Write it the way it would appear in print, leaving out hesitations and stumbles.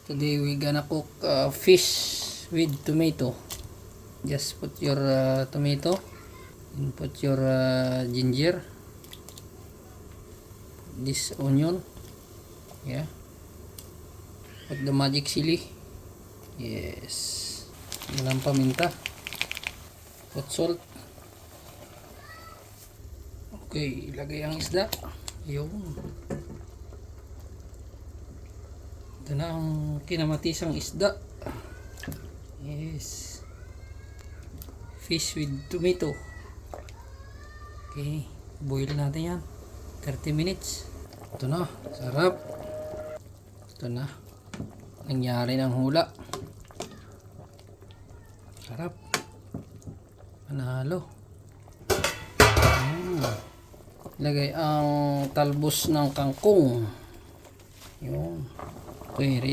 Today we gonna cook fish with tomato. Just put your tomato and put your ginger, this onion, yeah, put the magic chili, yes, walang paminta, put salt. Okay, ilagay ang isda. Yun, ito na ang kinamatisang isda. Yes, fish with tomato. Okay, boil natin yan 30 minutes. Ito na, sarap. Ito na, nangyari ng hula. Sarap, panalo. Lagay ang talbos ng kangkong. Yun. Okay, ready.